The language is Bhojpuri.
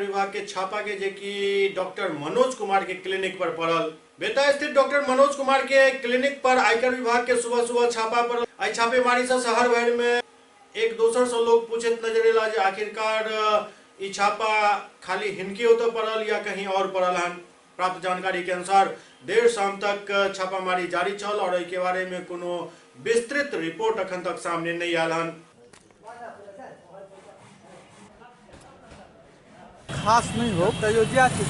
विभाग के छापा के जे कि डॉक्टर मनोज कुमार के क्लिनिक पर पड़ल। बेटा स्थित डॉक्टर मनोज कुमार के क्लिनिक पर आयकर विभाग के सुबह सुबह छापा पड़ल। आई छापेमारी से शहर भर में एक दोसर से लोग पूछत नजर एला जे आखिरकार ई छापा खाली हिनके होते पड़ल या कहीं और पड़ल हन। प्राप्त जानकारी के अनुसार देर शाम तक छापामारी जारी चल और के बारे में कोनो विस्तृत रिपोर्ट अखन तक सामने नहीं आयल हन। खास नहीं हो, अयोध्या के